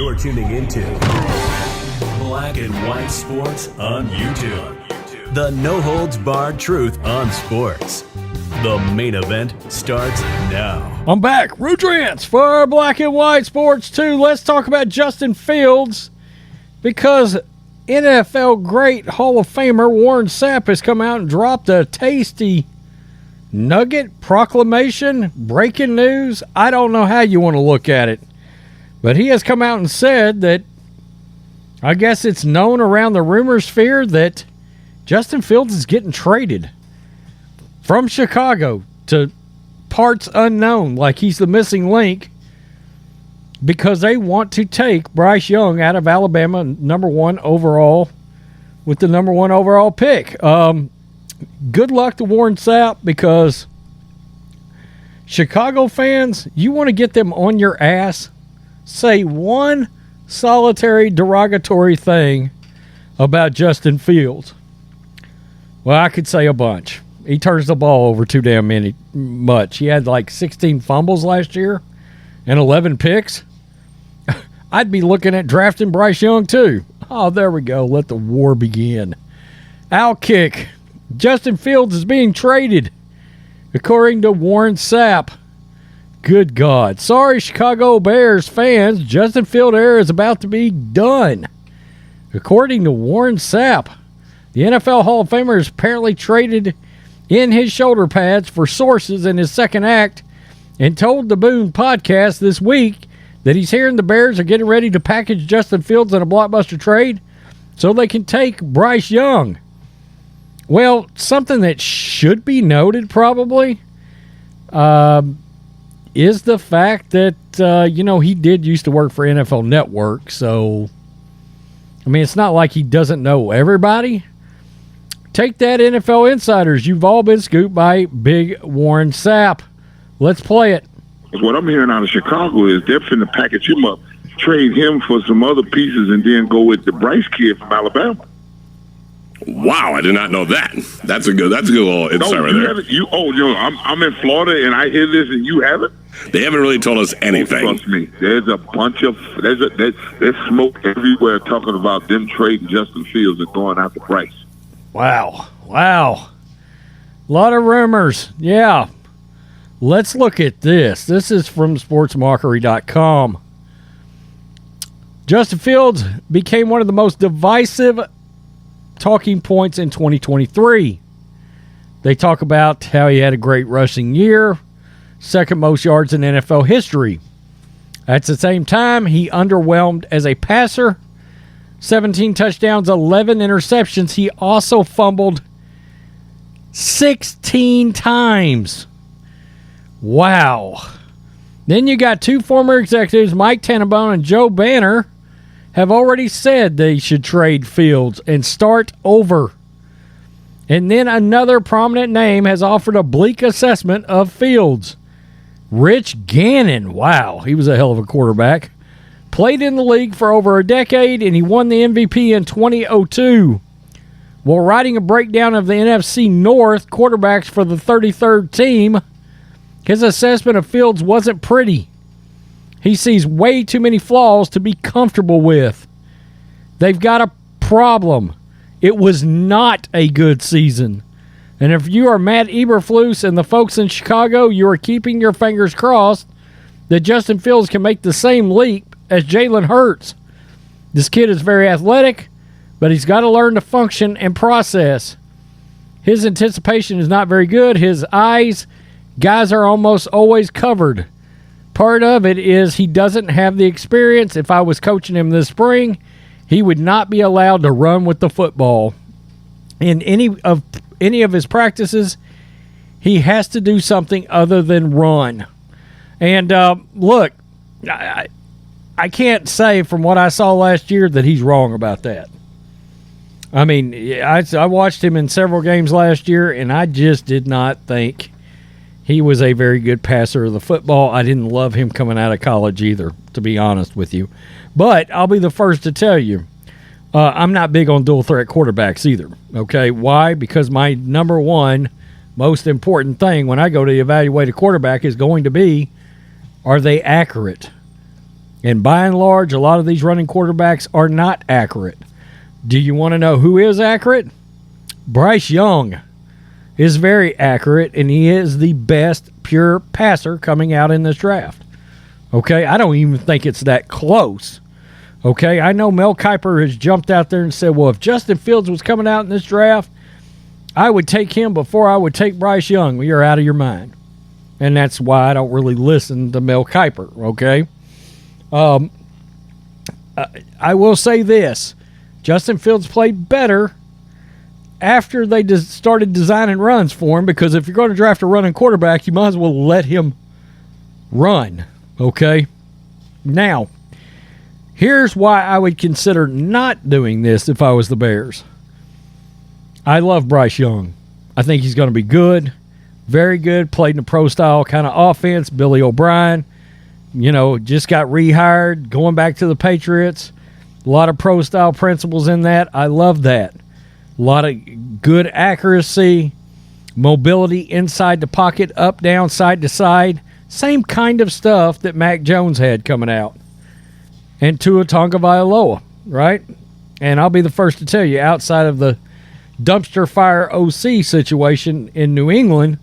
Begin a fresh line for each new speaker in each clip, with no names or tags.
You're tuning into Black and White Sports on YouTube. The no-holds-barred truth on sports. The main event starts now.
I'm back. Rudrance for Black and White Sports 2. Let's talk about Justin Fields because NFL great Hall of Famer Warren Sapp has come out and dropped a tasty nugget, proclamation, breaking news. I don't know how you want to look at it, but he has come out and said that I guess it's known around the rumor sphere that Justin Fields is getting traded from Chicago to parts unknown, like he's the missing link, because they want to take Bryce Young out of Alabama, number 1 overall, with the number 1 overall pick. Good luck to Warren Sapp, because Chicago fans, you want to get them on your ass, say one solitary derogatory thing about Justin Fields. Well, I could say a bunch. He turns the ball over too damn much. He had like 16 fumbles last year and 11 picks. I'd be looking at drafting Bryce Young too. Oh, there we go. Let the war begin. Outkick. Justin Fields is being traded, according to Warren Sapp. Good God. Sorry, Chicago Bears fans. Justin Fields era is about to be done. According to Warren Sapp, the NFL Hall of Famer is apparently traded in his shoulder pads for sources in his second act and told the Boone podcast this week that he's hearing the Bears are getting ready to package Justin Fields in a blockbuster trade so they can take Bryce Young. Well, something that should be noted probably is the fact that, he did used to work for NFL Network. So, I mean, it's not like he doesn't know everybody. Take that, NFL insiders. You've all been scooped by Big Warren Sapp. Let's play it.
What I'm hearing out of Chicago is they're finna package him up, trade him for some other pieces, and then go with the Bryce kid from Alabama.
Wow, I did not know that. That's a good little insight right there.
I'm in Florida and I hear this and you haven't?
They haven't really told us anything.
Trust me, there's a bunch of there's smoke everywhere talking about them trading Justin Fields and going after Bryce.
Wow. A lot of rumors. Yeah. Let's look at this. This is from sportsmockery.com. Justin Fields became one of the most divisive talking points in 2023. They talk about how he had a great rushing year, second most yards in NFL history. At the same time, he underwhelmed as a passer. 17 touchdowns, 11 interceptions. He also fumbled 16 times. Wow. Then you got 2 former executives, Mike Tannenbaum and Joe Banner, have already said they should trade Fields and start over. And then another prominent name has offered a bleak assessment of Fields. Rich Gannon. Wow, he was a hell of a quarterback. Played in the league for over a decade, and he won the MVP in 2002. While writing a breakdown of the NFC North quarterbacks for the 33rd team, his assessment of Fields wasn't pretty. He sees way too many flaws to be comfortable with. They've got a problem. It was not a good season. And if you are Matt Eberflus and the folks in Chicago, you are keeping your fingers crossed that Justin Fields can make the same leap as Jalen Hurts. This kid is very athletic, but he's got to learn to function and process. His anticipation is not very good. His eyes, guys are almost always covered. Part of it is he doesn't have the experience. If I was coaching him this spring, he would not be allowed to run with the football. In any of his practices, he has to do something other than run. And look, I can't say from what I saw last year that he's wrong about that. I mean, I watched him in several games last year, and I just did not think he was a very good passer of the football. I didn't love him coming out of college either, to be honest with you. But I'll be the first to tell you, I'm not big on dual-threat quarterbacks either. Okay, why? Because my number one most important thing when I go to evaluate a quarterback is going to be, are they accurate? And by and large, a lot of these running quarterbacks are not accurate. Do you want to know who is accurate? Bryce Young is very accurate, and he is the best pure passer coming out in this draft. Okay, I don't even think it's that close. Okay, I know Mel Kiper has jumped out there and said, well, if Justin Fields was coming out in this draft, I would take him before I would take Bryce Young. Well, you're out of your mind. And that's why I don't really listen to Mel Kiper, okay? I will say this. Justin Fields played better after they started designing runs for him, because if you're going to draft a running quarterback, you might as well let him run, okay? Now, here's why I would consider not doing this if I was the Bears. I love Bryce Young. I think he's going to be good, very good, played in a pro-style kind of offense. Billy O'Brien, just got rehired, going back to the Patriots. A lot of pro-style principles in that. I love that. A lot of good accuracy, mobility inside the pocket, up, down, side to side. Same kind of stuff that Mac Jones had coming out. And Tua Tagovailoa, right? And I'll be the first to tell you, outside of the dumpster fire OC situation in New England,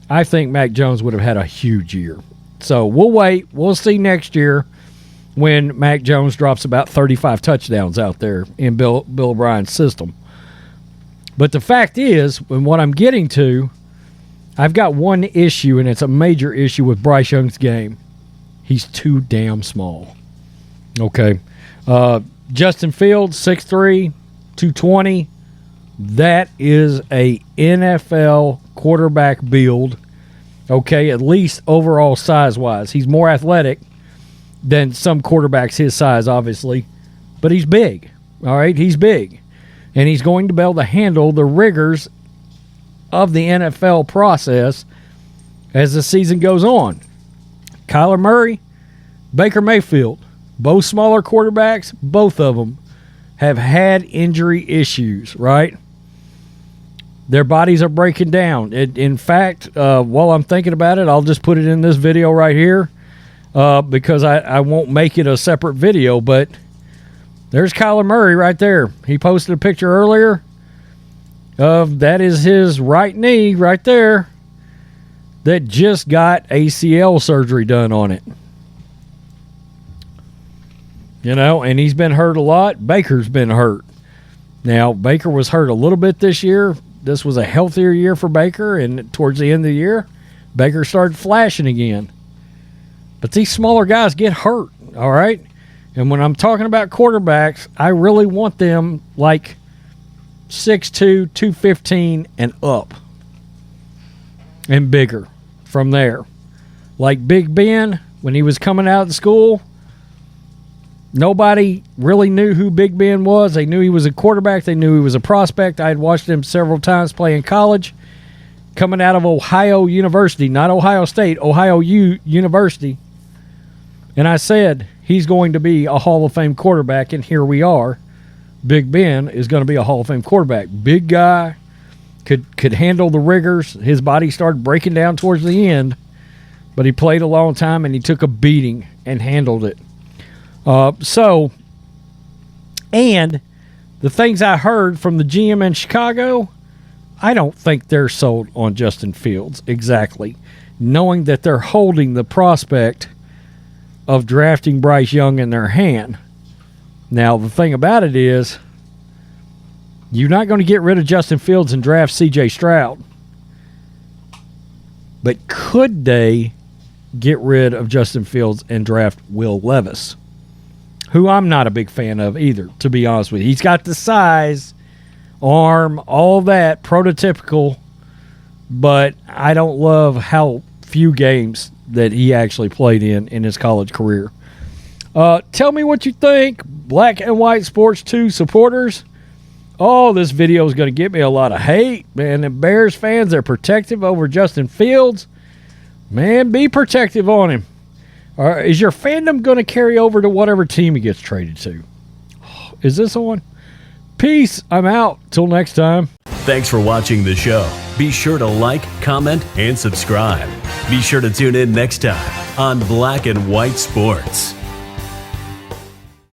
I think Mac Jones would have had a huge year. So we'll wait. We'll see next year when Mac Jones drops about 35 touchdowns out there in Bill O'Brien's system. But the fact is, and what I'm getting to, I've got one issue, and it's a major issue with Bryce Young's game. He's too damn small. Okay. Justin Fields, 6'3", 220. That is a NFL quarterback build. Okay, at least overall size-wise. He's more athletic than some quarterbacks his size, obviously. But he's big. All right, he's big. And he's going to be able to handle the rigors of the NFL process as the season goes on. Kyler Murray, Baker Mayfield, both smaller quarterbacks, both of them have had injury issues, right? Their bodies are breaking down. In fact, while I'm thinking about it, I'll just put it in this video right here because I won't make it a separate video, but there's Kyler Murray right there. He posted a picture earlier of that is his right knee right there that just got ACL surgery done on it. And he's been hurt a lot. Baker's been hurt. Now, Baker was hurt a little bit this year. This was a healthier year for Baker, and towards the end of the year, Baker started flashing again. But these smaller guys get hurt, all right? And when I'm talking about quarterbacks, I really want them like 6'2", 215 and up. And bigger from there. Like Big Ben, when he was coming out of school, nobody really knew who Big Ben was. They knew he was a quarterback. They knew he was a prospect. I had watched him several times play in college. Coming out of Ohio University, not Ohio State, Ohio University. And I said, he's going to be a Hall of Fame quarterback, and here we are. Big Ben is going to be a Hall of Fame quarterback. Big guy, could handle the rigors. His body started breaking down towards the end, but he played a long time, and he took a beating and handled it. And the things I heard from the GM in Chicago, I don't think they're sold on Justin Fields exactly, knowing that they're holding the prospect of drafting Bryce Young in their hand. Now, the thing about it is, you're not going to get rid of Justin Fields and draft C.J. Stroud. But could they get rid of Justin Fields and draft Will Levis, who I'm not a big fan of either, to be honest with you. He's got the size, arm, all that, prototypical, but I don't love how few games that he actually played in his college career. Tell me what you think, Black and White Sports 2 supporters. Oh, this video is going to get me a lot of hate. Man, the Bears fans are protective over Justin Fields. Man, be protective on him. Is your fandom going to carry over to whatever team he gets traded to? Is this on? Peace. I'm out. Till next time.
Thanks for watching the show. Be sure to like, comment, and subscribe. Be sure to tune in next time on Black and White Sports.